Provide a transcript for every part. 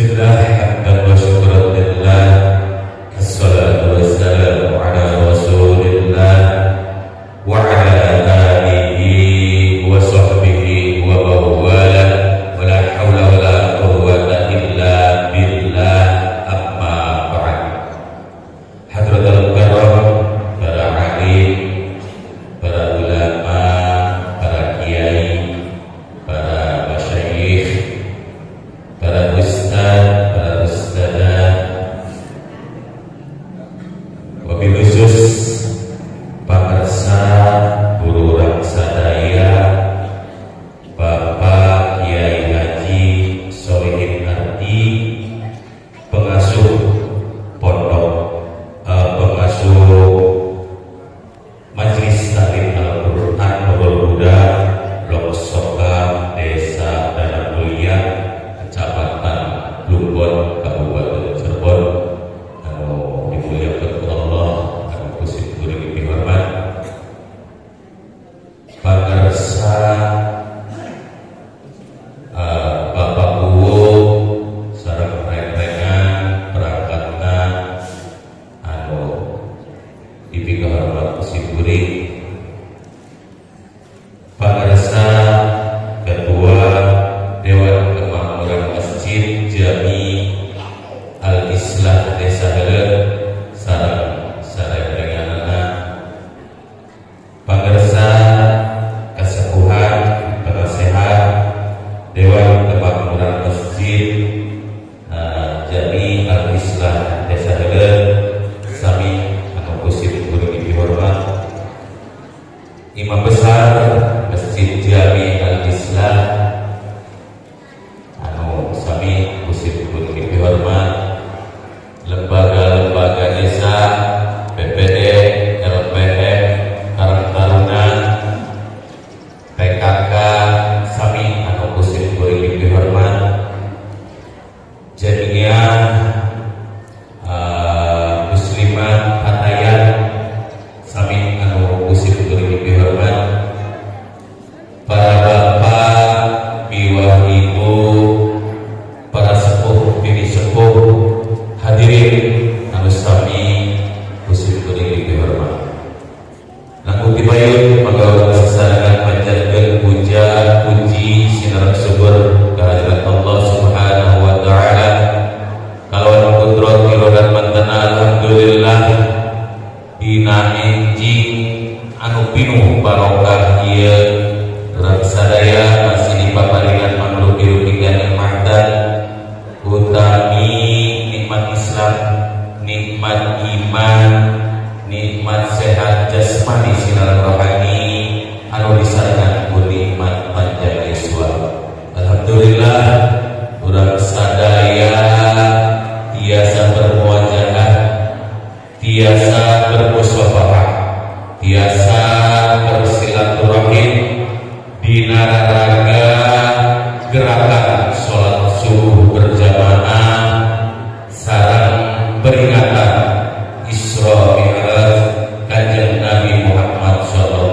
Bismillah, hamdan wa syukran lillah, assalatu wassalamu ala rasulillah wa ala alihi wa sahbihi wa mawala wa la hawla wa la quwwata illa billah, amma ba'd. Hadratul karam, para alim, para ulama, para kiai, para masyayikh, para ustaz, para ustadzah, wabil khusus pakarsa guru sadaya Bapak Kiai Haji Solihin Ardi, pengasuh pondok, pengasuh Majelis Taklim Al-Quran Nurul Huda, Longsoka, Desa Danau Mulia, Kecamatan Plumbon, Kabupaten Cirebon. Anu dimuliakan Allah, anu kusip kuring dihormat, pakarsa Bapak Uwo sareng reng-rengan perangkatna anu dipika hormat kusip kuring, pakarsa Ketua Dewan Kemakmuran Masjid Jami Al-Islah Desa Heuleut sareng sarerenganana, pakarsa Kasepuhan Penasehat Dewan Kemakmuran Masjid Jami Al-Islah Desa Heuleut sami anu kusip kuring dihormat, Imam Besar Masjid Jami Al-Islah anu sami kusip kuring dihormat, lembaga-lembaga desa, BPD, LPM, Karang Taruna, PKK sami anu kusip kuring dihormat, Jamiah Muslimat Atayan sami anu kusip kuring dihormat, para bapak, biwah ibu, para sepuh, bini sepuh, hadirin anu sami kusip kuring dihormat. Langkung tibayun pagawean sesarengan panjatkeun puja puji sinareng syukur kehadirat Allah Subhanahu wa taala. Kalawan kudrat irodat mantana alhamdulillah dina enjing anu pinuh barokah ieu urang sadaya masih dipaparingan mangrupi-rupikan nikmatan utami nikmat Islam, nikmat iman, nikmat sehat jasmani sinareng rohani anu disarengan ku nikmat panjang yuswa. Alhamdulillah urang sadaya tiasa bermuajahah, tiasa bermusyafarah, tiasa bersilaturahim dina raraga gerakan sholat subuh berjamaah sareng peringatan Isra Mi'raj Kanjeng Nabi Muhammad sallallahu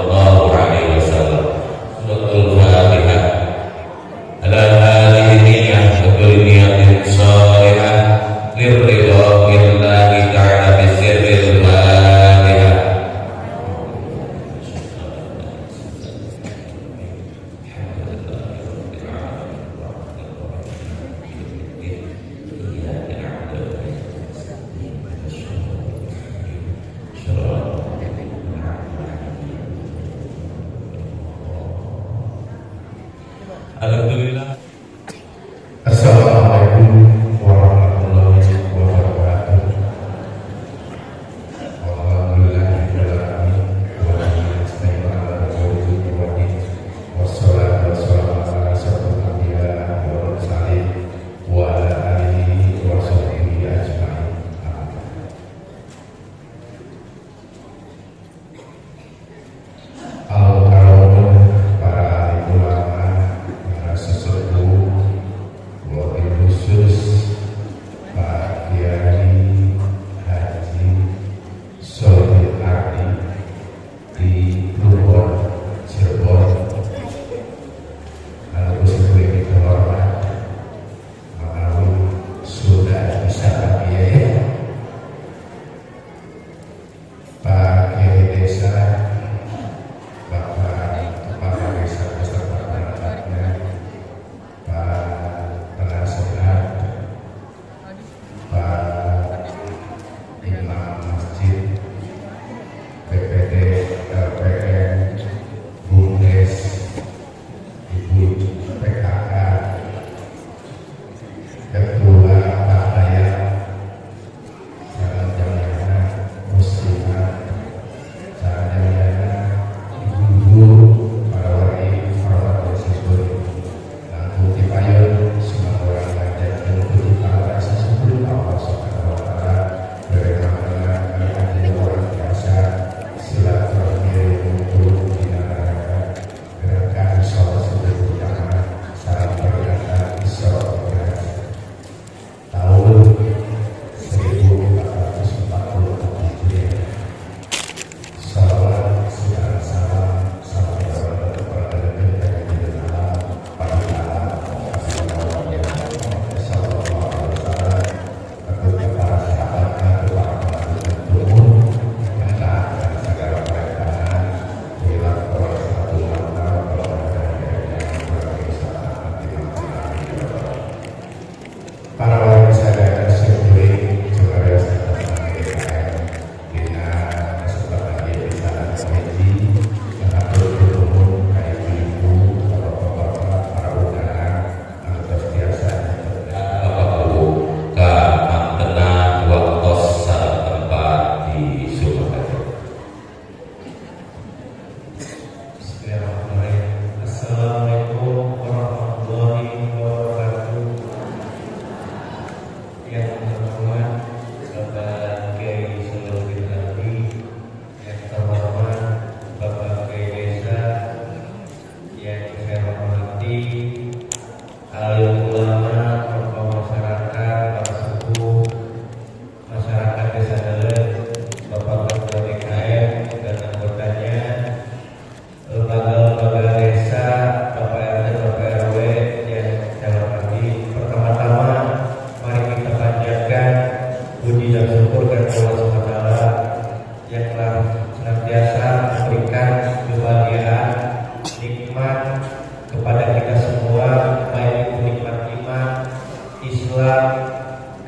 Islam,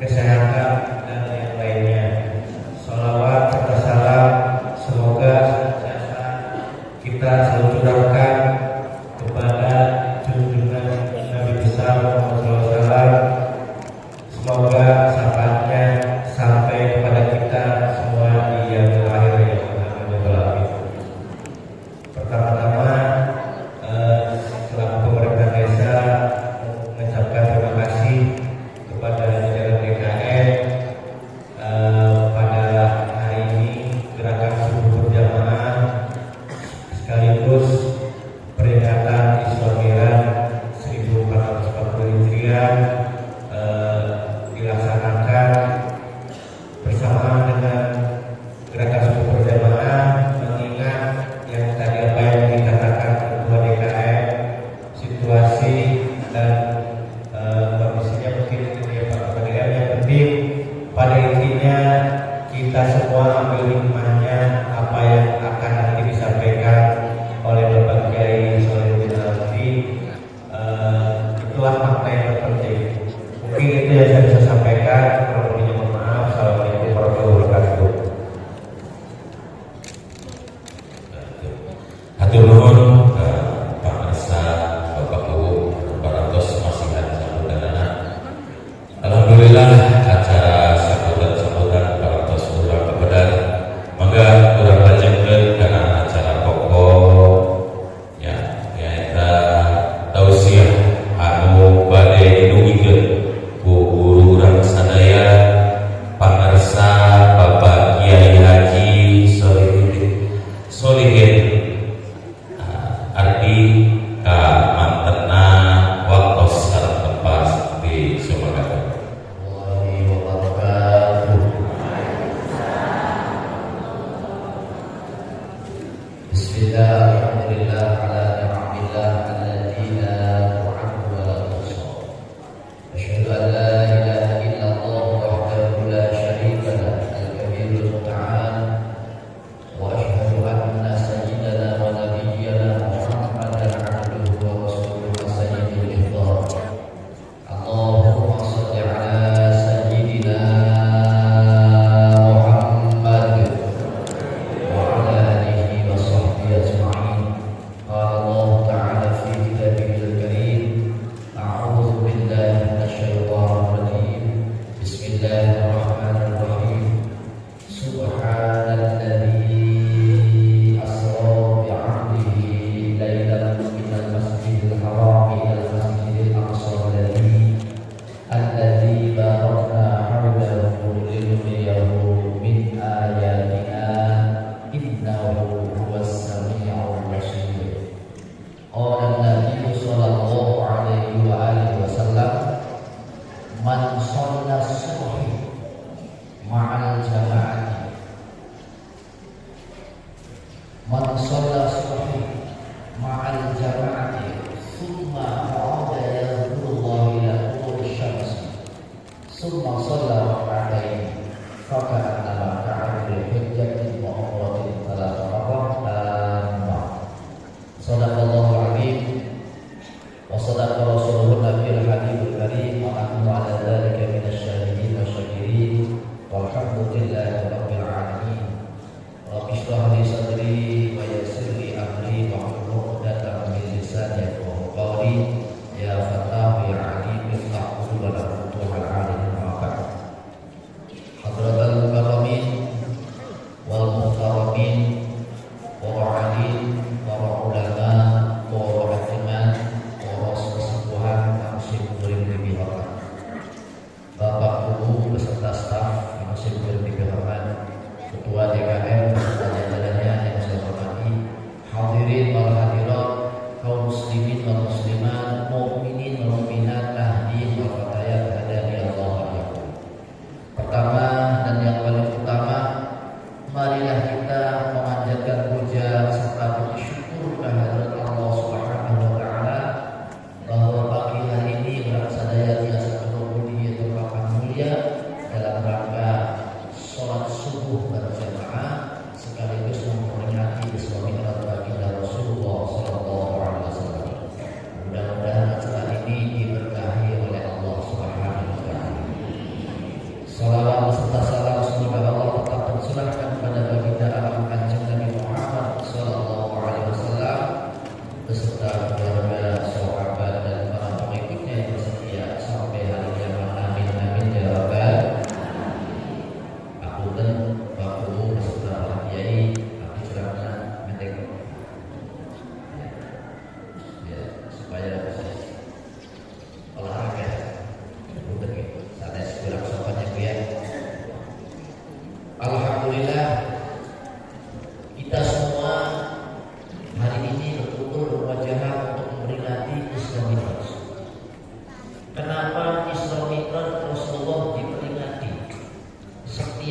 kesehatan, dan yang lainnya. Sholawat serta salam semoga senantiasa kita selalu curahkan kepada junjungan Nabi besar Muhammad SAW. Semoga syafaatnya sampai kepada kita semua di yang akhir yang amin. Pertama-tama, selaku pemerintah desa mengucapkan terima kasih kepada jajaran DKM pada hari ini gerakan subuh berjamaah sekaligus peringatan Isra Miraj 1440 Hijriah dilaksanakan bersamaan dengan gerakan subuh berjamaah, mengingat yang tadi apa yang dikatakan Ketua DKM, situasi dan kondisinya mungkin itu ya Pak Ketua DKM. Yang penting pada intinya kita semua ambil hikmahnya apa yang akan nanti disampaikan oleh Bapak Kiai Solihuddin Al-Lutfi. Itulah makna yang terpenting. Mungkin itu yang saya bisa sampaikan. Kurang lebihnya mohon maaf. Assalamualaikum warahmatullahi wabarakatuh. Hatur nuhun Pak Arsa, Bapak Ibu, Baratos masih ada sambutan. Alhamdulillah acara sambutan Baratos urang kepada mangga urang lanjutkeun kana acara pokok ya nyaeta tausiah anu bade dinugikeun ku guru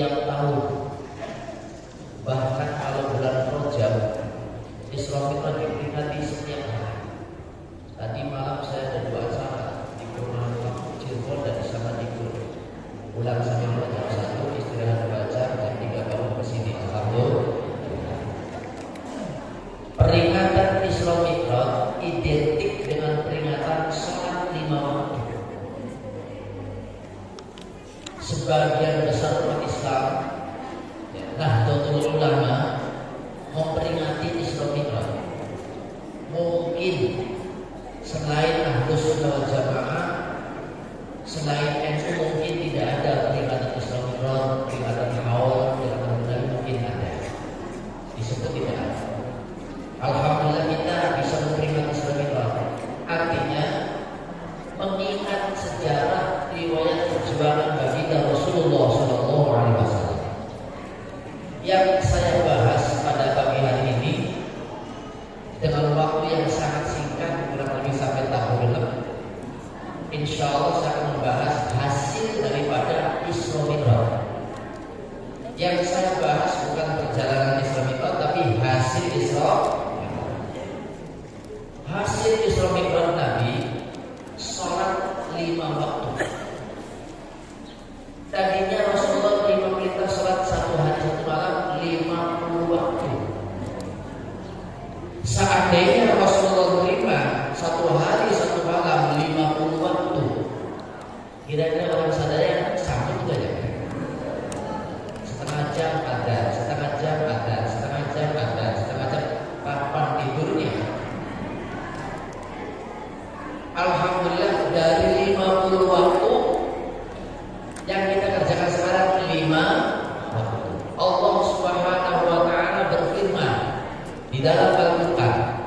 tiap tahun. Bahkan kalau bulan Rajab, Isra Mi'raj diperingati setiap hari. Tadi malam saya ada 2 acara di Purwokerto, Cirebon dan di Samadikun. Pulang sambil jam 1, istirahat 2 jam, jam 3 baru ke sini. Alhamdulillah. Peringatan Isra Mi'raj identik dengan peringatan sholat 5 waktu. Sebagian besar umat Islam, Nahdlatul Ulama, memperingati Isra Mi'raj. Mungkin selain Ahlus Sunnah wal Jamaah, selain NU mungkin tidak ada peringatan Isra Mi'raj, peringatan Haul, peringatan Bulan mungkin ada. Disebut tidak ada. Alhamdulillah kita bisa memperingati Isra Mi'raj. Artinya mengingat sejarah riwayat perjuangan baginda Rasulullah SAW. Yang saya bahas pada pagi hari ini dengan waktu yang sangat singkat, kurang lebih sampai tahun lebih. Insya Allah saya akan membahas hasil daripada Isra Mi'raj. Yang saya bahas bukan perjalanan Isra Mi'raj, tapi hasil Isra. Hasil Isra Mi'raj Nabi sholat 5 waktu. Tadinya Rasulullah terima perintah sholat 1 hari 1 malam 50 waktu. Seandainya Rasulullah terima 1 hari 1 malam 50 waktu, kira-kira orang sadar sanggup tidak ya? Setengah jam ada, setengah jam ada, setengah jam ada, setengah jam. Kapan tidurnya? Alhamdulillah dari 50 waktu yang kita kerjakan sekarang 5 waktu. Allah Subhanahu wa taala berfirman di dalam Al-Qur'an,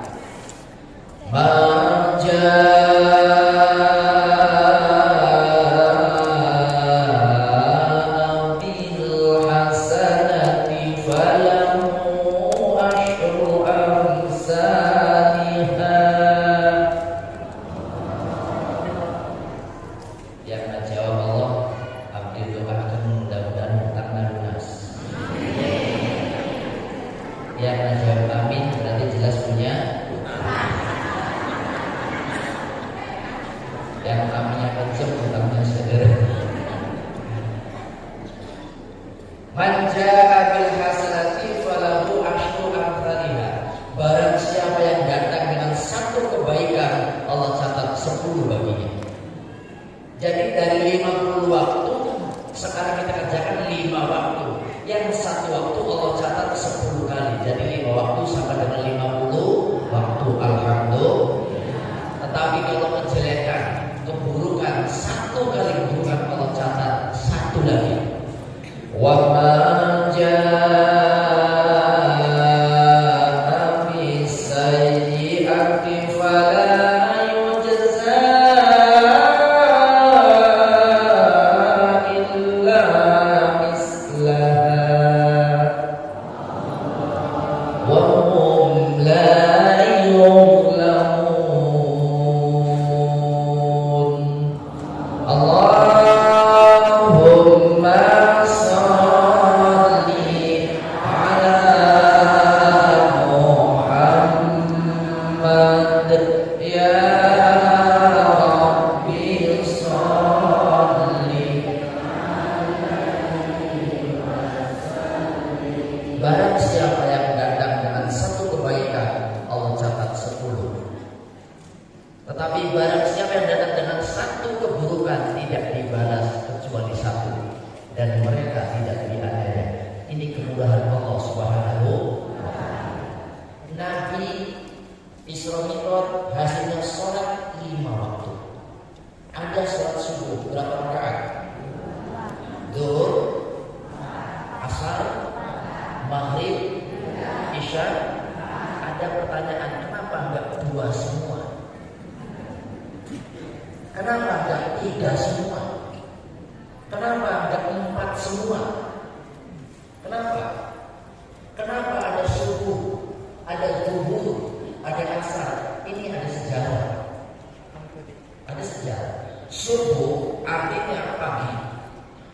Subuh artinya pagi.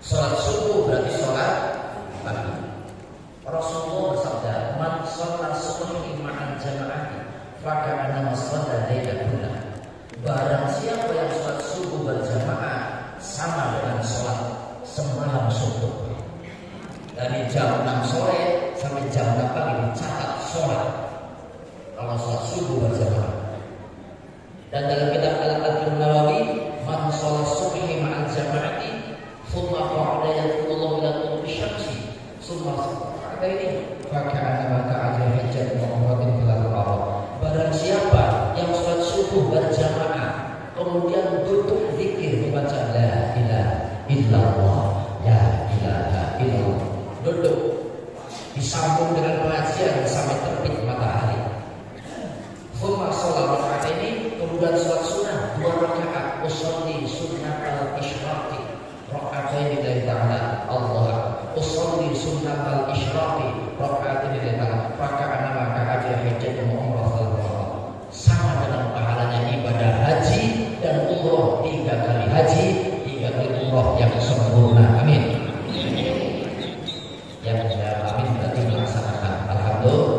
Sholat subuh berarti sholat jam 6 sore sampai jam 6 pagi dicatat sholat. Kalau sholat subuh berjamaah. Dan dalam kitab Al-Adhim Nawawi, man sholat subhi ma'al jama'ati thumma qa'ada yadhkurullah ila tulu'i syamsi summa ada ini faka'ana ta'ajah hajjat mu'amratin bilal Allah. Barang siapa yang sholat subuh berjamaah kemudian duduk zikir membaca la ilaha illallah, la ilaha illallah, duduk disambung dengan pengajian sampai terbit matahari. Thumma sholat rakaat ini kemudian sholat sunnah 2 rakaat usolli sunnat al-isyraqi rakaatain lillahi ta'ala Allah usolli sunnat al-isyraqi rakaatain lillahi ta'ala raka'ana maka aja hajat umrah sama dengan pahalanya ibadah haji dan umroh 3 kali haji 3 kali umroh yang sempurna. Amin. Yang saya amin berarti melaksanakan. Alhamdulillah.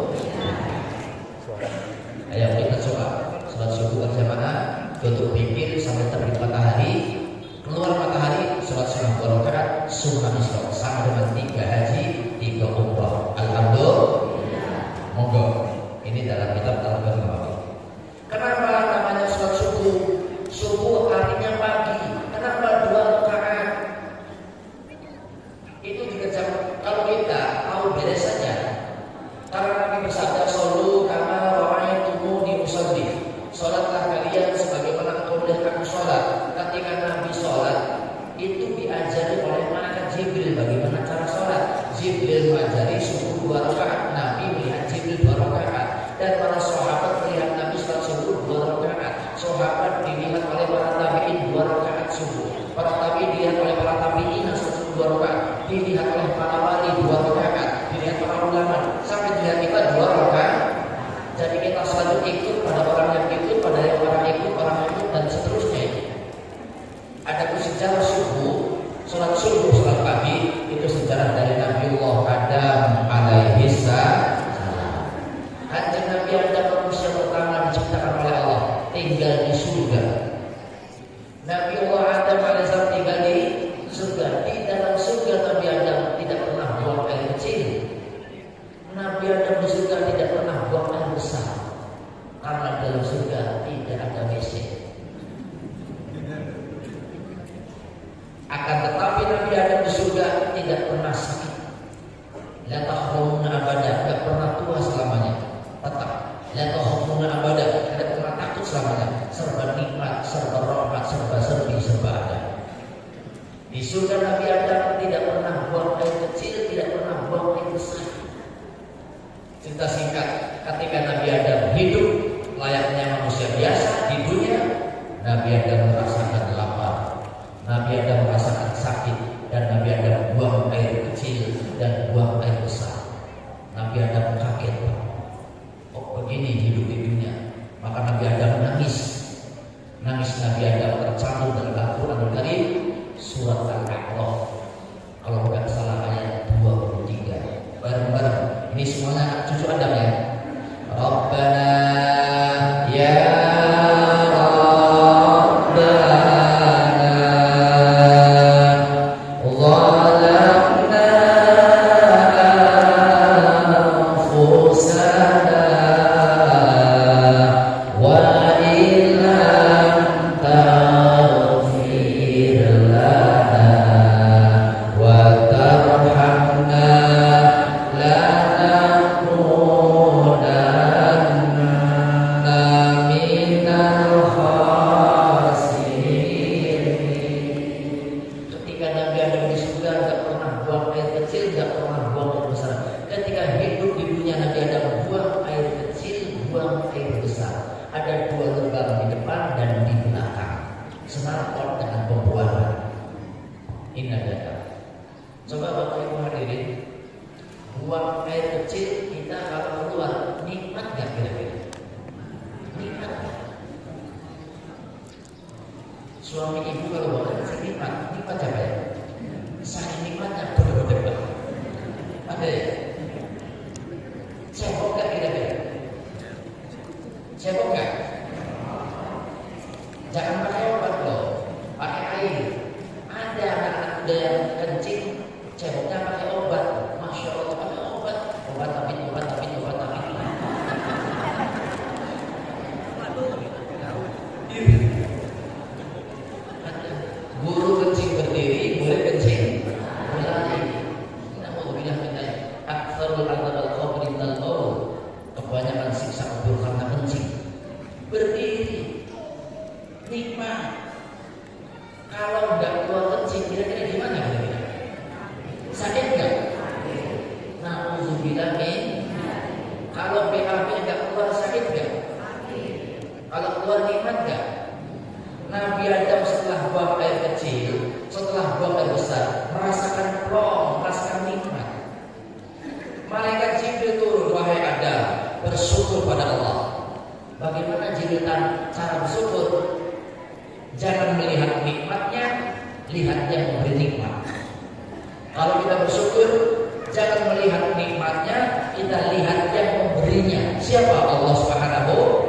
Ayo kita coba sholat subuh berjamaah, tutup bibir sampai terbit matahari, keluar matahari, sholat sunnah 2 rakaat, sunnah isyraq sama dengan 3 haji, 3 umrah. Alhamdulillah. Monggo. Ini dalam kitab Al-Adhim Nawawi. Kenapa namanya sholat subuh? Subuh artinya pagi. Kenapa 2 rakaat? Itu dikerjakan. Kalau kita tahu beres saja. Karena Nabi bersabda shollu kama ra'aitumuni usolli. Sholatlah kalian sebagaimana engkau melihat aku sholat. Ketika Nabi sholat itu diajari oleh malaikat Jibril bagaimana cara sholat. Jibril mengajari subuh 2 rakaat. Nabi melihat Jibril 2 rakaat. Dan para sahabat melihat Nabi sholat subuh 2 rakaat. Sahabat dilihat oleh para tabi'in 2 rakaat subuh. Para tabi'in dilihat oleh para tabi'in sholat subuh 2 rakaat. Dilihat oleh para wali 2 rakaat. Dilihat para ulama sampai dilihat kita 2 rakaat. Jadi kita selalu ikut pada orang yang ikut, pada orang yang ikut dan seterusnya. Ada sejarah subuh, sholat subuh, sholat pagi itu sejarah dari Nabiullah Adam alaihi salam. Kanjeng Nabi Adam manusia pertama diciptakan oleh Allah, tinggal di surga. Nabiullah Adam alaihi salam tinggal di surga. Di dalam surga Nabi Adam tidak pernah buang air kecil. Nabi Adam di surga tidak pernah buang air besar. Karena dalam surga tidak ada WC. Akan tetapi Nabi Adam di surga tidak pernah sakit. La tahrumuna abada, tidak pernah tua selamanya. Tetap la tahrumuna abada, tidak pernah takut selamanya. Serba nikmat, serba rahmat, serba serbi, serba ada. Di surga Nabi Adam tidak pernah buang air kecil, tidak pernah buang air besar. Cerita singkat, ketika Nabi Adam hidup layaknya manusia biasa di dunia, Nabi Adam merasakan lapar, Nabi Adam merasakan sakit, dan Nabi Adam buang air kecil dan buang air besar. Nabi Adam kaget, kok begini hidup di dunia? Maka Nabi Adam nangis. Nangis Nabi Adam tercantum dalam Al-Quran Karim surat Al-A'raf. Kalau nggak salah ayat 23. Bareng-bareng. Ini semuanya cucu Adam ya. Rabbana ya suami ibu kalau bukan nikmat siapa ya? Saya nikmatnya bener-bener ada ya? Cebok gak kira-kira? Cebok gak? Jangan pakai obat loh, pakai air. Ada anak-anak muda yang kencing, ceboknya pakai obat. Masya yang memberi nikmat. Kalau kita bersyukur, jangan melihat nikmatnya, kita lihat yang memberinya. Siapa? Allah Subhanahu.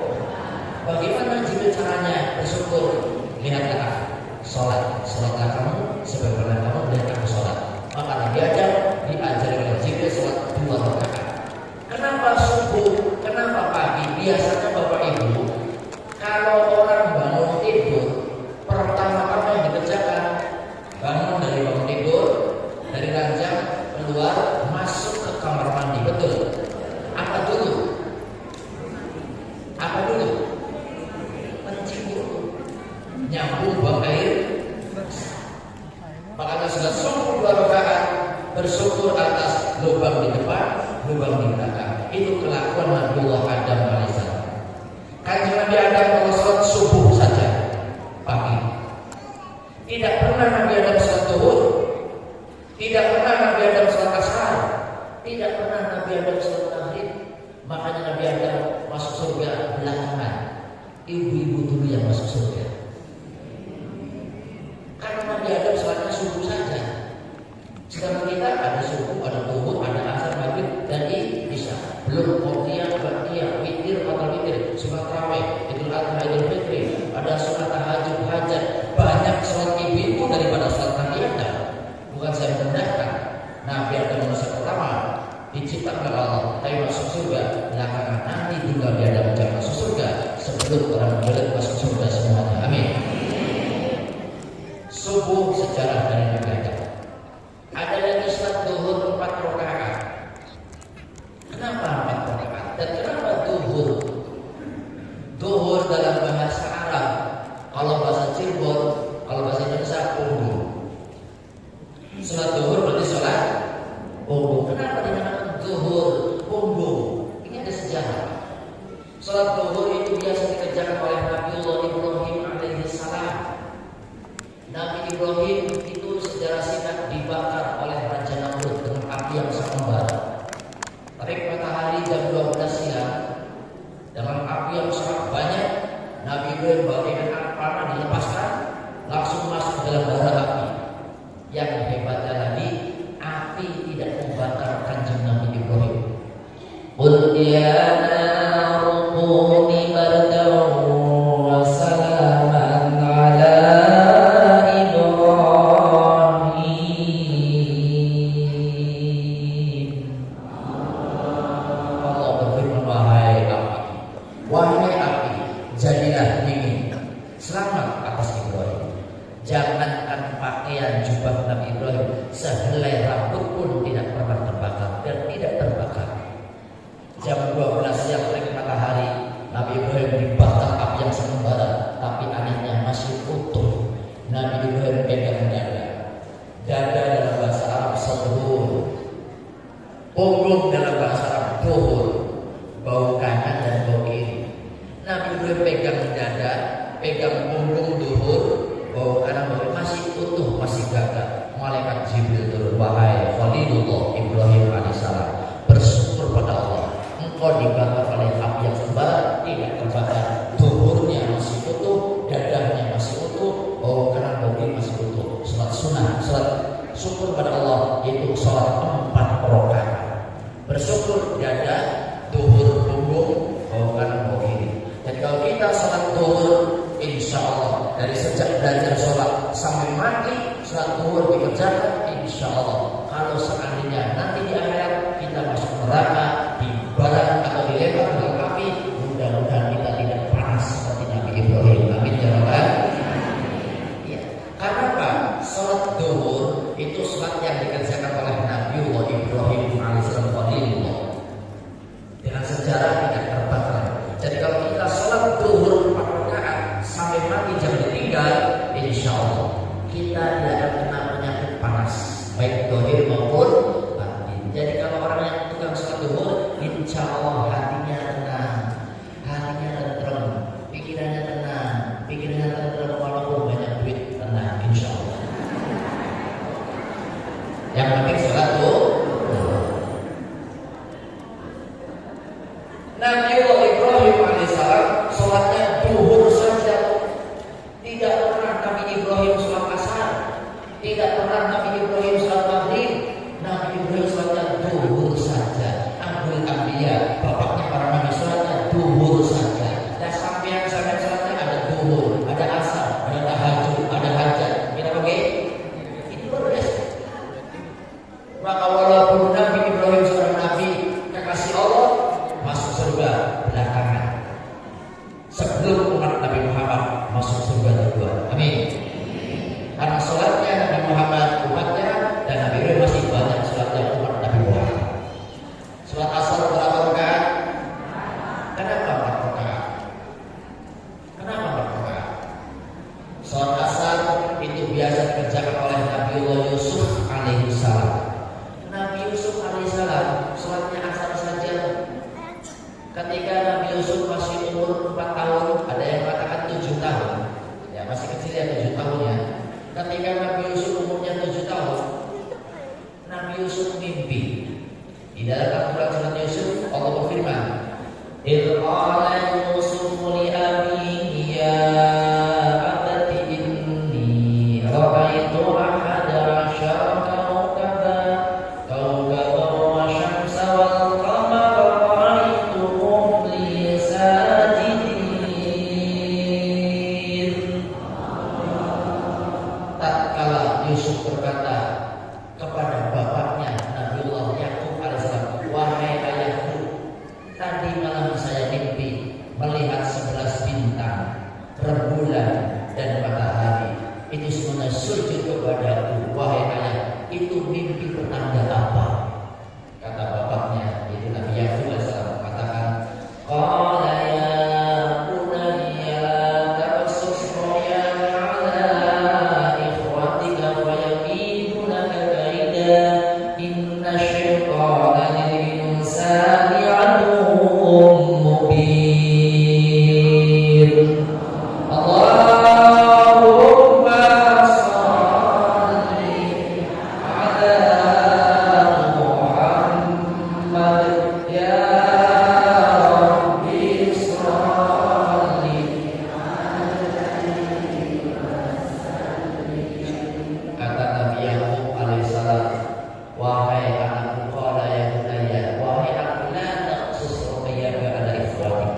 Bagaimana jika caranya bersyukur? Lihatlah sholatlah kamu sebagaimana kamu melihat aku sholat. Maka Nabi Adam diajari oleh Jibril sholat 2 rakaat. Kenapa subuh? Kenapa pagi? Biasanya Bapak Ibu, kalau orang bangun tidur, pertama-tama yang dikerjakan bangun tidur, dari ranjang keluar, masuk ke kamar mandi. Betul? Apa dulu? Kencing dulu, nyambung buang air. Makanya sudah subuh 2 rakaat, bersyukur atas lubang di depan, lubang di belakang. Itu kelakuan Nabiullah Adam alaihissalam. Kanjeng Nabi Adam kalau sholat subuh saja pagi. Tidak pernah Nabi Adam sholat zuhur, tidak pernah Nabi Adam sholat asar, tidak pernah Nabi Adam sholat maghrib. Makanya Nabi Adam masuk surga belakangan. Ibu-ibu dulu yang masuk surga. Karena Nabi Adam sholatnya subuh saja. Sedangkan kita ada subuh, ada zuhur, ada asar, maghrib, dan isya. Belum qobliyah, ba'diyah, witir, atau witir, sunat tarawih, idul adha, idul fitri, ada sunat tahajud, hajat. Banyak sholat ibu daripada sholat Nabi Adam. Bukan saya merendahkan. Nabi Adam manusia pertama diciptakan oleh Allah, tapi masuk surga belakangan. Nanti juga Nabi Adam jangan masuk surga sebelum orang murid masuk surga semuanya. Amin. Subuh sejarah dari Nabi Adam. Ada lagi sholat zuhur 4 rakaat. Kenapa 4 rakaat? Dan kenapa zuhur? Zuhur dalam bahasa Arab, kalau bahasa Cirebon, kalau bahasa Indonesia punggung. Sholat zuhur berarti sholat punggung. Kenapa dinamakan zuhur punggung? Ini ada sejarah. Sholat zuhur itu biasa dikerjakan oleh Nabiullah Ibrahim alaihissalam. Nabi Ibrahim itu secara singkat dibakar oleh Raja Namrud dengan api yang sangat membara. Terik matahari jam 12 siang dengan api yang sangat banyak. Nabi Ibrahim bagaikan anak panah dilepaskan, langsung masuk ke dalam bara api. Yang hebatnya lagi, api tidak membakar kanjeng Nabi Ibrahim. Qul ya naru kuni bardan wa salaman ala wahai api, jadilah dingin, selamat atas Ibrahim. Jangankan pakaian jubah Nabi Ibrahim, sehelai rambut pun tidak pernah terbakar dan tidak terbakar. Jam 12 siang terik matahari, Nabi Ibrahim dibakar api yang sangat membara, tapi anehnya masih utuh. Nabi Ibrahim pegang dada. Dada dalam bahasa Arab sadhur, punggung dalam bahasa Arab duhur, bau kanan dan bau kiri. Nabi Ibrahim pegang dada, pegang punggung duhur, bau kanan bau kiri, masih utuh, masih gagah. Malaikat Jibril turun, wahai Khalilullah Ibrahim alaihissalam, bersyukur pada Allah, engkau dibakar oleh api yang membara, tidak terbakar. Duhurnya masih utuh, dadanya masih utuh, bau kanan bau kiri masih utuh. Salat sunnah, salat syukur pada Allah, yaitu salat 4 rakaat. Bersyukur dada, duhur punggung, bau kanan bau kiri. Dan kalau kita sholat zuhur, insya Allah dari sejak belajar sholat sampai mati, sholat zuhur dikerjakan, insya Allah. Kalau seandainya nanti di akhirat kita masuk neraka, dibarak atau dilempar dengan api, mudah-mudahan kita tidak panas seperti Nabi Ibrahim. Amin ya Rabbal. Ya. Karena apa? Sholat zuhur itu sholat yang dikerjakan oleh Nabiullah Ibrahim alaihissalam Khalilullah. Dengan sejarah tidak terbakar. Jadi kalau kita sholat zuhur 4 rakaat sampai mati jangan ditinggal, insya Allah kita tidak akan kena penyakit panas, baik dohir maupun batin. Jadi kalau orang yang tukang sholat zuhur, insya Allah hatinya tenang, hatinya tentrem, pikirannya tentrem, walaupun banyak duit tenang, insya Allah. Yang penting sholat zuhur. Nabiullah Ibrahim alaihissalam sholatnya duhur saja, tidak pernah Nabi Ibrahim sholat asar, tidak pernah Nabi Ibrahim sholat maghrib. Nabi Ibrahim sholatnya duhur saja. Abdul Anbiya, bapaknya para nabi, sholatnya duhur saja. Dan sampai sholatnya ada duhur, ada asar, ada tahajud, ada hajat. Kita pakai itu berbeda. Maka walaupun Nabi Ibrahim seorang nabi kekasih Allah, masuk surga belakangan. Sebelum umat Nabi Muhammad masuk surga duluan. Amin. Karena sholatnya Nabi Muhammad umatnya, dan Nabi Ibrahim masih banyak sholatnya umat Nabi Muhammad. Sholat asar berapa rakaat? Kenapa 4 rakaat? Kenapa 4 rakaat? Sholat asar itu biasa dikerjakan oleh Nabiullah Yusuf alaihissalam. Nabi Yusuf alaihissalam sholatnya asar saja. Ketika Nabi Yusuf masih umur 4 tahun, ada yang mengatakan 7 tahun. Ya, masih kecil ya 7 tahun ya. Ketika Nabi Yusuf umurnya 7 tahun, Nabi Yusuf mimpi. Di dalam Al-Quran surat Yusuf, Allah berfirman, "Idh qala Yusuf li abihi ya abati inni ra'aitu ahada asyara kawkaban wa syamsa wal qamara ra'aituhum li sajidin." Tatkala Yusuf berkata kepada bapaknya Nabiullah Yakub alaihissalam, "Wahai ayahku, tadi malam saya mimpi melihat 11 bintang, rembulan dan matahari. Itu semuanya sujud kepadaku. Wahai ayah, itu mimpi petanda apa?" Kata bapaknya, yaitu Nabi Yakub alaihissalam, mengatakan, "Qala ya bunayya taqsus ru'yaka 'ala ikhwatika wa yakidunaka kaida inna syaitana lil insani 'aduwwun mubin." Allahumma shalli 'ala Muhammad ya Rabbi shalli. Kata Nabi Yakub alaihissalam, "Wahai anakku, qala ya bunayya, wahai anakku, la taqsus ru'yaka 'ala ikhwatik."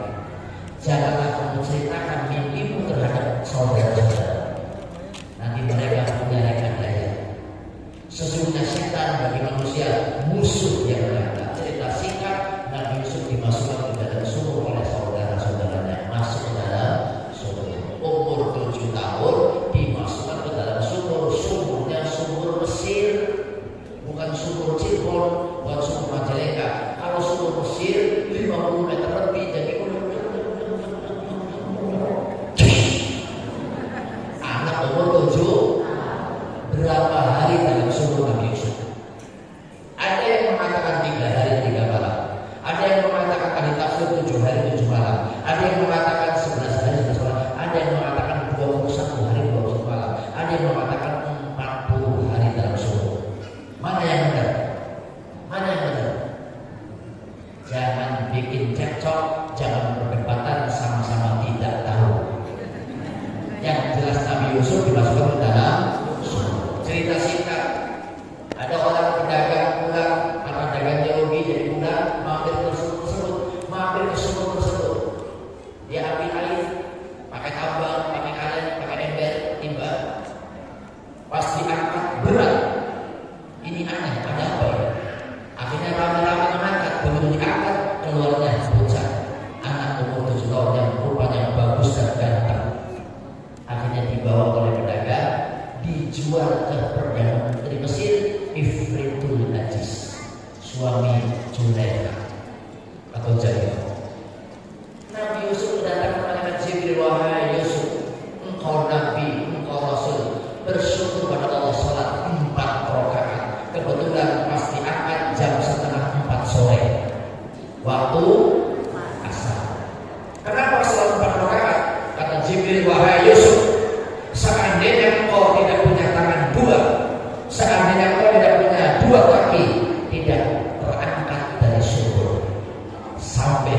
Janganlah kamu ceritakan mimpimu terhadap saudara-saudara. Nanti mereka punya rekayasa. Sesungguhnya setan bagi manusia musuh yang nyata. Cerita singkat, Nabi Yusuf dimasukkan ke dalam sumur oleh saudara-saudaranya. Masuk ke dalam sumur. Umur 7 tahun dimasukkan ke dalam sumur. Sumurnya sumur Mesir, bukan sumur Cirebon, bukan sumur Majalengka. Kalau sumur Mesir 50 meter lebih, jadi anak umur 7 berapa hari dalam sumur Nabi Yusuf? Ada yang mengatakan 3 hari 3 malam. Ada yang mengatakan ahli tafsir 7 hari 7 malam. Ada yang mengatakan 11 hari 11 malam. Ada yang mengatakan 21 hari 21 malam. Ada yang mengatakan 40 hari dalam sumur. Mana yang benar? Mana yang benar? Jangan bikin cekcok, jangan perdebatan sama-sama tidak tahu. Yang jelas Nabi Yusuf dimasukkan ke dalam sumur. Cerita singkat, ada orang pedagang pulang karena dagangnya rugi jadi pulang, mampir ke sumur tersebut. Dia ambil air, pakai tambang, pakai karet, pakai ember, timba. Pas diangkat berat. Ini aneh, ada apa ya? Akhirnya rame-rame mengangkat, begitu diangkat keluarnya bocah, anak umur 7 tahun yang rupanya bagus dan ganteng. Akhirnya dibawa oleh pedagang, dijual ke Perdana Menteri Mesir Ifritul Aziz, suami Juleha atau Jaya. Nabi Yusuf mendatangkan malaikat Jibril, "Wahai Yusuf, engkau nabi, engkau rasul, bersyukur pada Allah, salat 4 rakaat. Kebetulan pas diangkat jam 3:30 sore, waktu asar. Kenapa salat 4 rakaat? Kata Jibril, "Wahai Yusuf, seandainya engkau tidak punya tangan 2, seandainya engkau tidak punya 2 kaki, tidak terangkat dari sumur sampai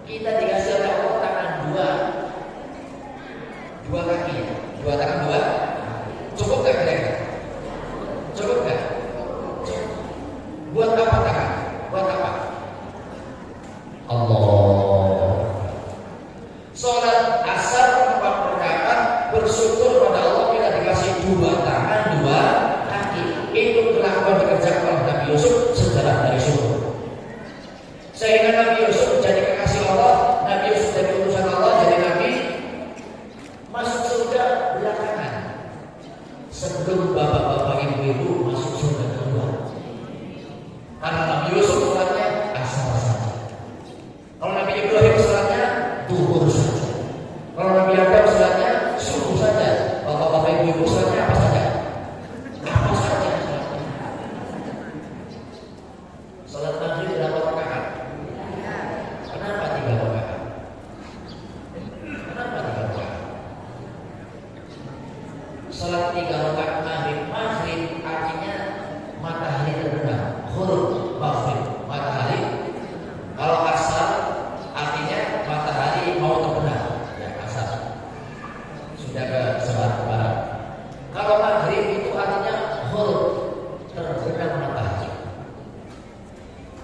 Kita dikasih oleh Allah tangan dua, dua kaki, dua tangan dua. Cukup gak kira-kira? Cukup gak? Cukup. Buat apa tangan? Buat apa? Allah. Sholat asar 4 rakaat, bersyukur pada Allah kita dikasih dua tangan, dua kaki. Itu kelakuan dikerjakan oleh Nabi Yusuf sejarah dari syukur. Sehingga Nabi Yusuf jadi kekasih Allah, Nabi Yusuf jadi utusan Allah, jadi Nabi. Masuk surga belakangan. Sebelum bapak-bapak ibu-ibu masuk surga kedua. Karena Nabi Yusuf sholatnya asar saja. Kalau Nabi Ibrahim sholatnya duhur saja. Kalau Nabi Adam sholatnya subuh saja. Bapak-bapak ibu-ibu sholatnya apa saja? Apa saja sholatnya. Sholat maghrib berapa rakaat? Kenapa 3 rakaat? Kenapa 3 rakaat? Sholat 3 rakaat maghrib artinya matahari terbenam. Huruf maghrib, matahari. Kalau asar artinya matahari mau terbenam. Ya, asar. Sudah ke sebelah barat. Kalau maghrib itu artinya huruf terbenam matahari.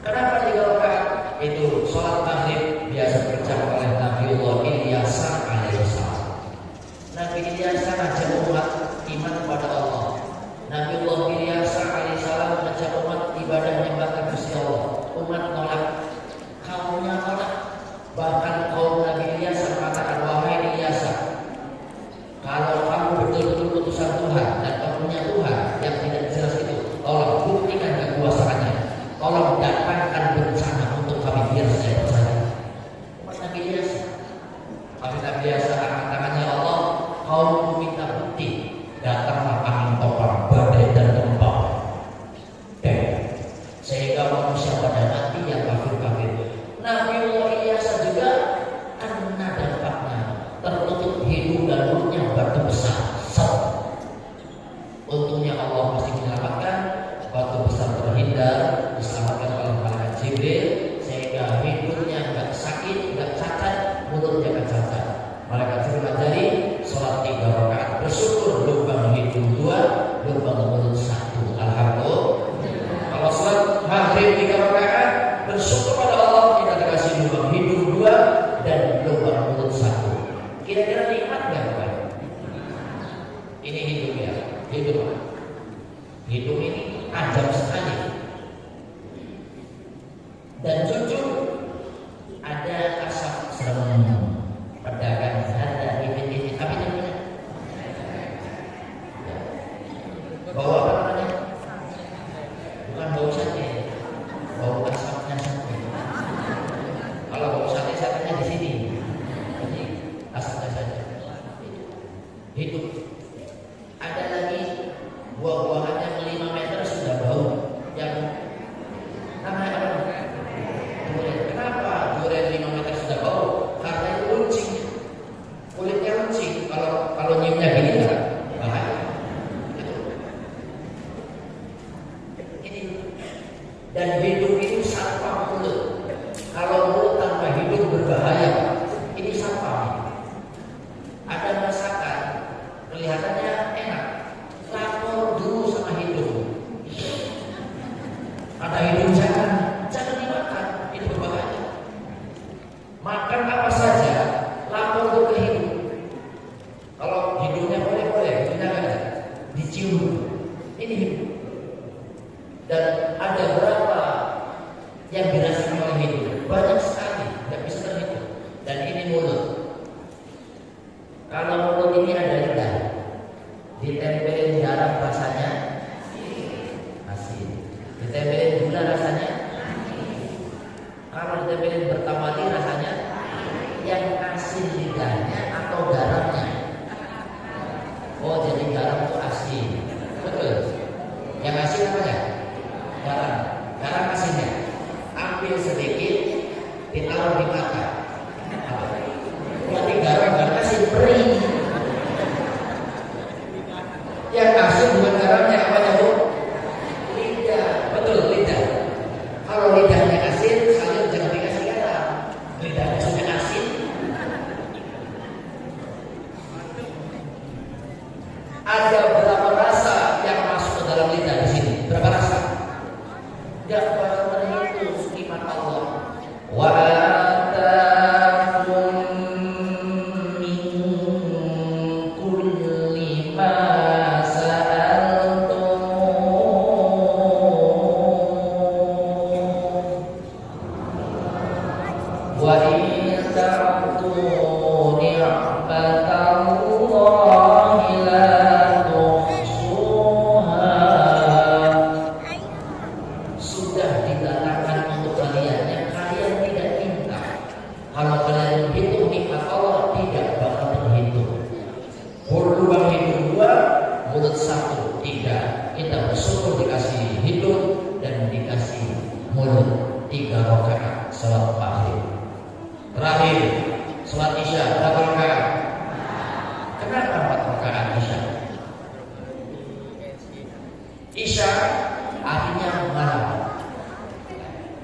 Kenapa 3 rakaat? Itu sholat maghrib biasa dikerjakan oleh Nabiullah Ilyas alaihissalam. Nabi Ilyas ngajak umat iman kepada Allah. Nabiullah Ilyas alaihissalam ngajak umat ibadah menyembah Gusti Allah. Umat nolak, kaumnya nolak. Bahkan kaum Nabi Ilyas mengatakan, wahai Ilyas, kalau kamu betul-betul utusan Tuhan dan kamu punya Tuhan yang tidak jelas itu, tolong buktikan kekuasaannya. Tolong datangkan bencana untuk kami biar saya percaya. Umat Nabi Ilyas, kami Nabi Ilyas angkat tangannya Allah, kaum minta bukti. Datanglah angin topan, badai dan gempa. Sehingga manusia pada mati yang kafir-kafir. Nabiullah Ilyas juga kena dampaknya, tertutup hidung dan mulutnya batu besar. Untungnya Allah masih menyelamatkan, batu besar terhindar, diselamatkan oleh malaikat Jibril, sehingga hidungnya nggak sakit, nggak cacat, mulutnya nggak cacat. Malaikat Jibril ajari sholat 3 rakaat, bersyukur lubang hidung 2, lubang mulut 1. Alhamdulillah. Kalau sholat maghrib 3 rakaat, bersyukur pada Allah kita dikasih lubang hidung 2 dan lubang mulut 1. Kira-kira nikmat nggak Bapak? Ini hidung ya, hidung. Hidung ini ajab sekali. Dan jujur ada asap serem pedagang harga ini tapi namanya bau apa namanya? Bukan bau sate, bau asapnya sate. Kalau bau sate satenya di sini, ini asapnya saja. Hidup. Ada lagi buah-buahannya 5 meter sudah bau. Yang namanya apa? Durian. Kenapa durian 5 meter sudah bau? Karena itu runcing. Kulitnya runcing. Kalau nyiumnya gini kan bahaya. Ini. Dan hidung ini sampah mulut. Kalau mulut tanpa hidung berbahaya. Ini sampah. Ada masakan kelihatannya enak. Lapor dulu sama hidung. Ada hidung jangan dimakan. Ini berbahaya. Makan apa saja, lapor dulu ke hidung. Kalau hidungnya boleh, hidungnya enggak, dicium. Ini hidung. Dan ada berapa yang dirasakan oleh hidung? Banyak sekali, tidak bisa terhitung. Dan ini mulut. Kalau mulut ini ada lidah, ditempelin garam rasanya asin, ditempelin gula rasanya. Kalau ditempelin bertamati rasanya yang asin lidahnya atau garamnya. Oh, jadi garam itu asin, betul. Yang asin apa ya? Garam. Garam asinnya. Ambil sedikit, ditaruh di mata. Berarti garam asin perih. Yang asin bukan garamnya, apa ya Bu? Lidah, betul lidah. Kalau lidahnya asin, sayur jangan dikasih garam. Lidahnya sudah Wa in ta'udhu ni'matallahi la tuhsuha. Sudah didatangkan untuk kalian yang kalian tidak minta. Kalau kalian menghitung nikmat Allah tidak bakal terhitung. Berlubang hidung 2, mulut 1, 3. Kita bersyukur dikasih hidung dan dikasih mulut. 3 rakaat salat maghrib. Terakhir salat isya berapa rakaat? Kenapa 4 rakaat isya? Isya artinya malam.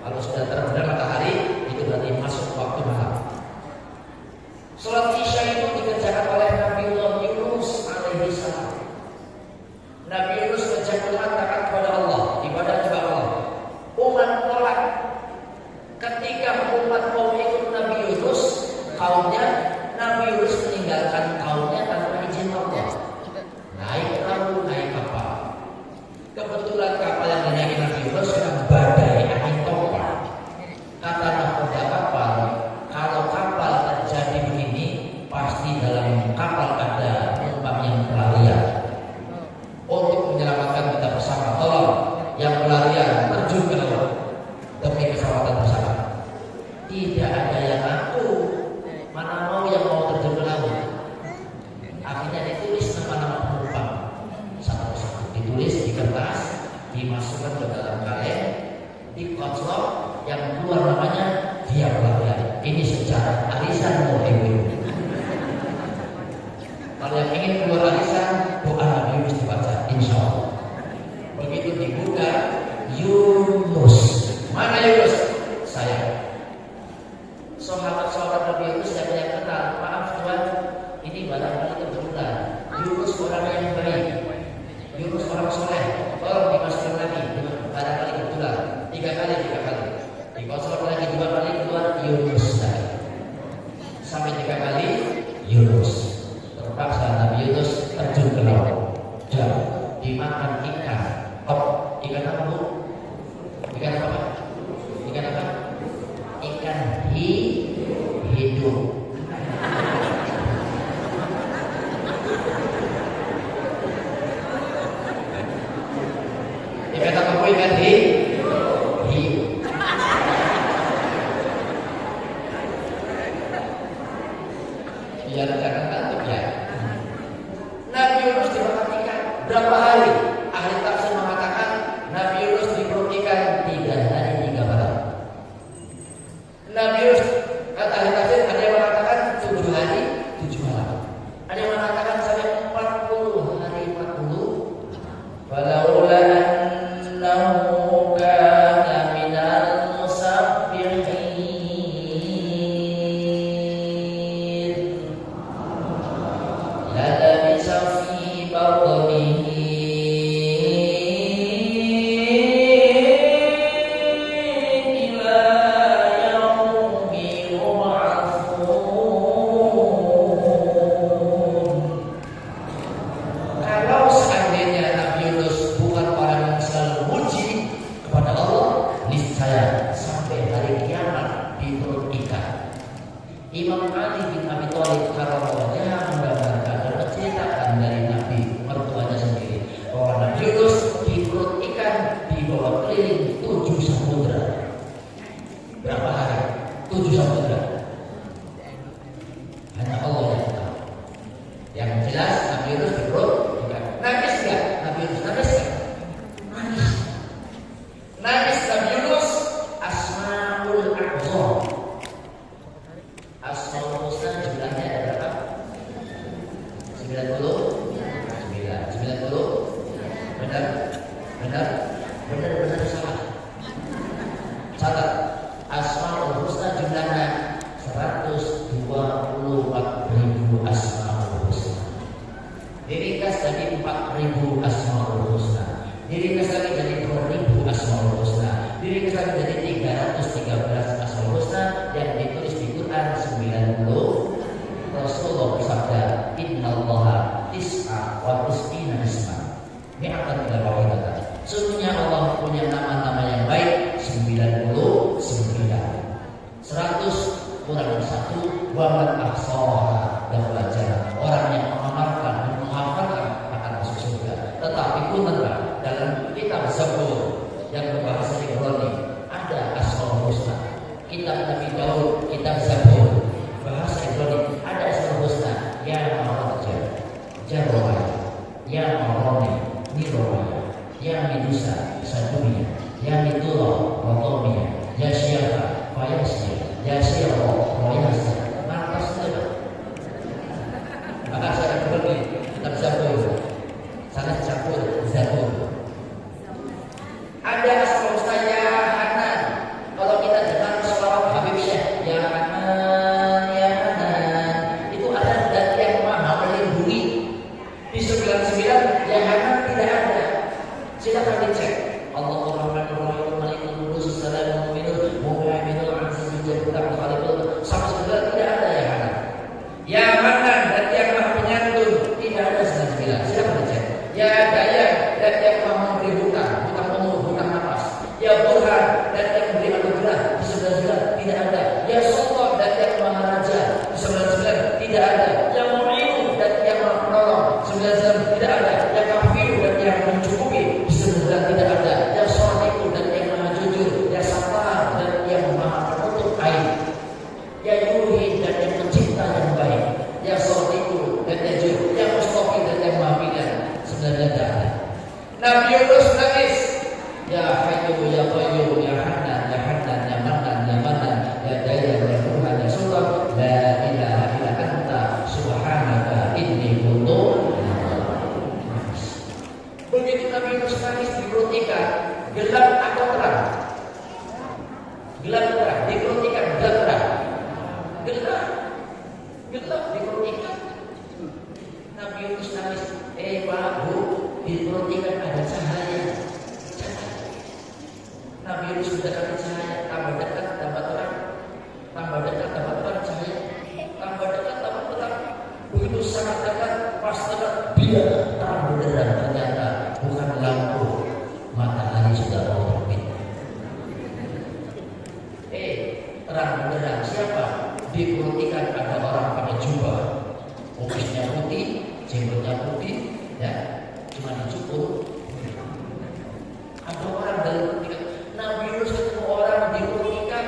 Kalau sudah terbenam matahari itu berarti masuk waktu malam. Salat isya itu dikerjakan oleh Nabiullah Yunus alaihi salam. Nabi Yunus menjalankan taat kepada Allah, ibadah kepada Allah. Umat tolak. Ketika umat mau ikut Nabi Yunus, kaumnya, Nabi Yunus meninggalkan kaumnya tanpa izin Allah. Naik perahu, naik kapal. Kebetulan kapal yang dinaiki Nabi Yunus sedang badai, angin topan. Kata nahkoda kapal, kalau kapal terjadi begini, pasti dalam kapal ada penumpang yang pelarian. Untuk menyelamatkan kita bersama, tolong yang pelarian terjun ke laut demi keselamatan bersama. Tidak ada yang ngaku, mana mau yang mau terjun ke laut. Akhirnya ditulis nama-nama penumpang satu-satu, ditulis di kertas, dimasukkan ke dalam kaleng, dikoclok, yang keluar namanya dia pelarian. Ini sejarah arisan Muhyiddin. Kalau yang ingin keluar arisan, doa Nabi Yunus dibaca, insya Allah. Begitu dibuka, Yunus. Mana Yunus? Saya. Sahabat-sahabat Nabi Yunus yang banyak kenal. Maaf Tuhan, ini barangkali kebetulan. Yunus orang yang baik. Yunus orang soleh. Tolong dimasukkan lagi. Barangkali kebetulan. 3 kali. Dikosong lagi 2 kali keluar Yunus lagi. Sampai 3 kali Yunus. Terpaksa Nabi Yunus terjun ke laut. Jauh dimakan ikan. Ikan apa bu? Ikan apa? Ikan apa? Ikan hidup. Ikan apa bu? Ikan hidup. Biar jangan ngantuk ya. Nabi Yunus dimakan ikan berapa hari? Ahli tafsir mengatakan Nabi Yunus diperut ikan 3 hari 3 malam. Nabi Yunus, kata ahli tafsir, ada yang mengatakan 7 hari 7 malam. Ada yang mengatakan sampai 40 hari 40. Walaula annahu kana minal musabbihin labisa fi batnihi ila yaumi yub'atsun. Kalau seandainya Nabi Yunus bukan orang yang selalu muji kepada Allah, niscaya sampai hari kiamat di perut ikan. Imam Ali bin Abi Thalib karena menggambarkan dan menceritakan dari Nabi mertuanya sendiri bahwa Nabi Yunus di perut ikan dibawa keliling 7 samudra. Berapa hari? 7 samudra. Hanya Allah yang tahu. Yang jelas Nabi Yunus di perut ikan. Nangis enggak? Nabi Yunus nangis enggak? Nangis. Nangis Nabi Yunus. Asmaul A'zam. Asmaul Husna jumlahnya ada berapa? 90? 90? Benar? Salah. Catat. Asmaul Husna jumlahnya 124.000 Asmaul Husna. Diringkas jadi 4.000 Asmaul Husna. Diringkas lagi jadi 2.000 Asmaul Husna. Diringkas lagi jadi 313 Asmaul Husna yang ditulis di Quran 90. Rasulullah bersabda, Innallaha tis'a wa tis'ina isma. Mi'atan ila wahidatan. Sesungguhnya Allah punya nama-nama yang baik 99. 100 kurang satu, waman ahsaha dan belajar. Orang yang mengamalkan dan menghafalkan akan masuk surga. Tetapi puntenlah dalam kitab Zabur yang berbahasa Ibrani ada Asmaul Husna. Kitab Nabi Daud, kitab Zabur bahasa Ibrani ada Asmaul Husna. Ya Maharaja, Jarwaya, Ya Mahroni, Nirwaya, Ya Medusa, Sadunia, Ya Mitullah, Rotomia, Ya Syafa, Fayasya, Ya Syirah, Fayasya. Lantas tidak. Maka saya berbagi kitab Zabur, sangat Zabur. Ada Asmaul Husna Ya Hanan. Kalau kita dengar selawat Habib Syekh Ya Hanan, Ya Hanan, itu ada zat yang maha melindungi. Di 99 Ya Hanan tidak ada. Silakan dicek. Allahur Rahmanur Rahim Malikul Qudus Salamul Mu'minun Muhaiminul Azizul Jabbar Khaliful. Sampai 99 tidak ada Ya Hanan. Ya Hanan dan yang maha penyantun tidak ada 99. Silakan dicek. Ya Dayan dan yang maha memberi hutang umur, hutang nafas. Ya Burhan dan yang memberi anugerah di 99 tidak ada. Ya Sultan dan yang maha raja di 99 tidak ada. Ya Mu'in dan yang maha penolong 99 tidak ada. Ya Kafir dan yang mencukupi di 99 tidak ada. Ya Shadiq dan yang maha jujur. Ya Sabar dan yang maha penutup aib. Ya Yuhi dan yang mencipta yang baik. Ya Shadiq dan yang jujur. Ya Mustafi dan yang maha pilihan 99 tidak ada. Nabi Yunus nangis. Ya Hayyu Ya Qayyum Ya Hanan Ya Hanan Ya Manan Ya Manan Ya Dayan Ya Burhan Ya Sultan La ilaha illa anta subhanaka inni kuntu minadh. Begitu Nabi Yunus nangis di perut ikan, gelap atau terang? Gelap terang, di perut ikan gelap terang. Gelap di perut ikan. Nabi Yunus nangis, Pak Bu, di perut ikan ada cahaya. Nabi Yunus sudah kasih cahaya, tambah dekat, tambah terang, tambah dekat, tambah terang cahaya, tambah dekat, tambah terang. Begitu sangat dekat, pas dekat, dia terang benderang. Ternyata bukan lampu, matahari sudah mau terbit. Terang benderang siapa? Di perut ikan ada orang pakai jubah, kumisnya putih, jenggotnya putih, ya, cuma dicukur. Ada orang dari perut ikan. Nabi Yunus ketemu orang di perut ikan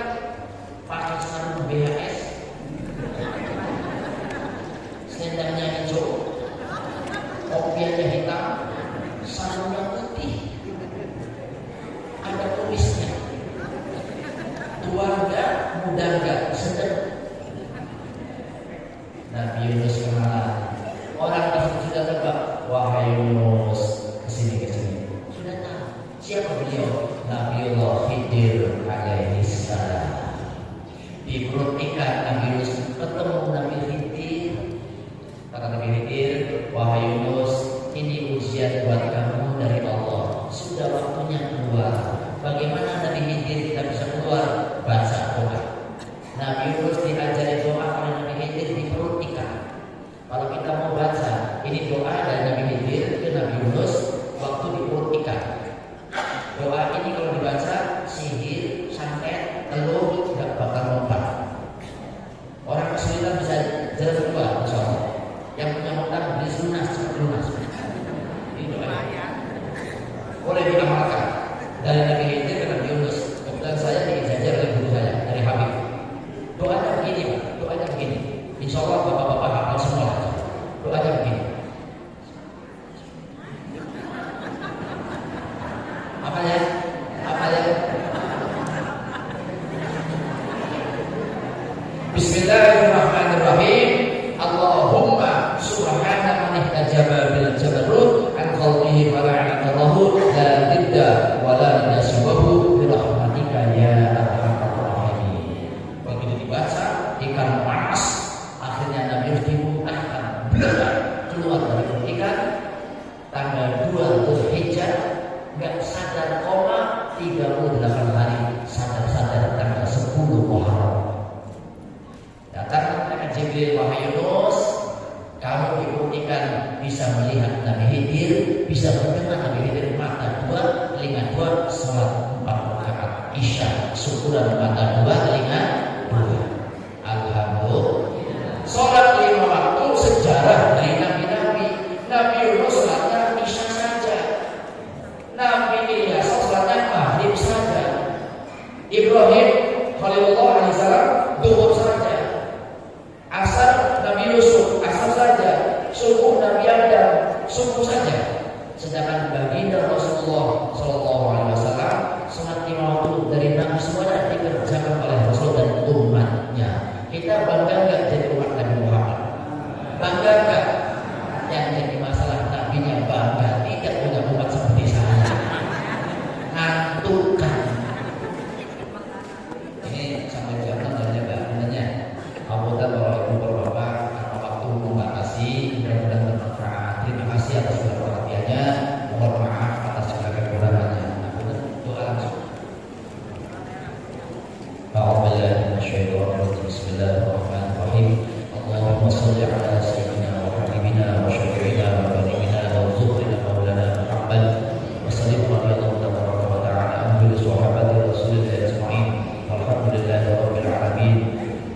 pakai sarung BHS, selendangnya hijau, kopiahnya hitam, sarungnya putih, ada tulisnya, tua enggak, muda enggak, sedang. Nabi Yunus kemana? Orang sudah tebak, wahai Yunus, kesini. Sudah tahu siapa beliau? Nabiullah Khidir alaihi salam. Di perut ikan Nabi Yunus ketemu Nabi Khidir. Kata Nabi Khidir, wahai Yunus, ini ujian buat kamu dari Allah. Sudah waktunya keluar. Bagaimana Nabi Khidir tidak bisa keluar? Baca doa. Nabi Yunus diajari doa oleh Nabi Khidir di perut ikan. Kalau kita mau baca, ini doa dari Nabi Khidir ke Nabi Yunus waktu di perut ikan. Doa ini kalau dibaca, sihir, santet, telur tidak bakal lompat. Orang kesulitan bisa jalan kedua, misalnya. Yang punya hutang beli lunas, cepat lunas. Ini doa. Boleh diamalkan dari Nabi Khidir ke Nabi Yunus. Kebetulan saya diajar oleh guru saya dari Habib. Doanya begini, Pak. Doanya begini. Insya Allah bapak-bapak hafal semua. Doanya begini. Apa ya? Bismillahirrahmanirrahim. Allahumma subhana man ihtajaba bil jabarut an khalqihi fala ilaha la tidda wa la nasibahu bi rahmatika ya arhamar rahimin. Begitu dibaca, ikan panas, akhirnya Nabi dimuntahkan, beledak keluar dari perut ikan. Tanggal 2 Dzulhijjah, nggak sadar koma 38 hari, sadar tanggal 10 Muharram. Datang malaikat Jibril, wahai Yunus, kamu di perut ikan bisa melihat Nabi Khidir, bisa mendengar Nabi Khidir, mata 2, telinga 2, sholat 4 rakaat Isya, syukuran mata 2, telinga 2. Bangga nggak jadi umat Nabi Muhammad? Bangga nggak? Yang jadi masalah nabinya bangga, tidak punya umat seperti saya. Ngantukan. Ini sampai jam 6 aja Mbak. Sebenarnya anggota Bapak Ibu Bapak karena waktu membatasi, mudah-mudahan bermanfaat. Terima kasih atas segala perhatiannya. Mohon maaf atas segala kekurangannya. Doa langsung. Bismillahirrahmanirrahim. Allahumma shalli ala sayyidina wa habibina wa syafi'ina wa karimina wa zuhrina maulana Muhammad wa sallim radhiyallahu tabaraka wa ta'ala anhu sahabati rasulillah ajma'in. Alhamdulillahi rabbil alamin.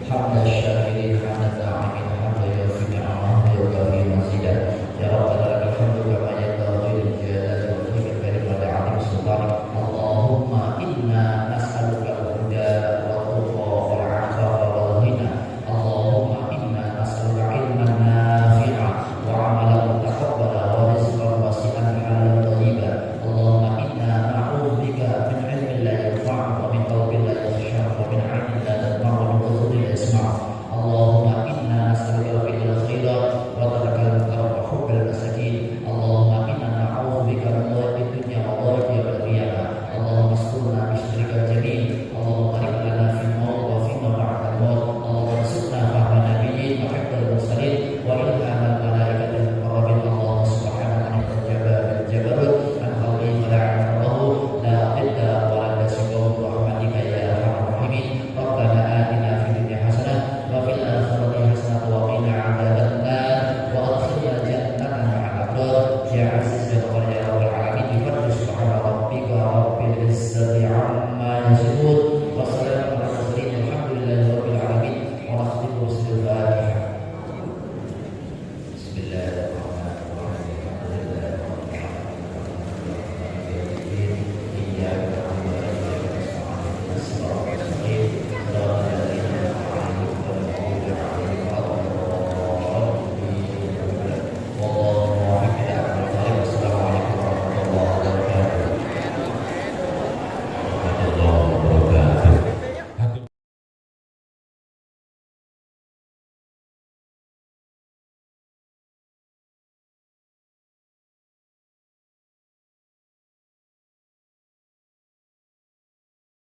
Hamdan syakirin hamdan na'imin hamdan yafi ni'amah wa yukafi mazidah. Ya rabbana lakal hamdu kama yanbaghi lil jalali wal ikram karim wa ta'ala sultanik. Allahumma inna nas'aluka al-huda wa tuqa wal 'afafa wal ghina. Allahumma inna nas'aluka ilman nafi'a wa 'amalan mutaqabbala wa rizqan wasi'an halalan thayyiban. Allahumma inna na'udzubika min 'ilmin la yanfa'u wa min qalbin la yakhsha' wa min 'aynin la tadma'u wa min udhunin la yasma'u. Allahumma inna nas'aluka fi'lal khairat wa tarkal munkar wa hubbal masakin. Allahumma inna na'udzubika min dhaiqid dunya wa dhaiqil qiyamah. Allahumma asturna bi sitrikal jamil. Allahumma barik lana fil maut wa fima ba'dal maut. Allahumma arzuqna fahma nabiyyin wa hifdzal mursalin wa ilhamal malaikatil muqarrabin. Allahumma subhanaka anta bil jabarut an khalqi wa la 'ilaha la idda wa la nasiba bi rahmatika ya arhamar rahimin. Rabbana atina fid dunya hasanah wa fil akhirati hasanah wa qina 'adzabannar wa adkhilna jannata ma'al abrar ya aziz ya ghafur ya rabbal alamin. Bi fadli subhana rabbika rabbil izzati amma yasifun wa salamun 'alal mursalin walhamdulillahi rabbil alamin. Wa nakhtimu bi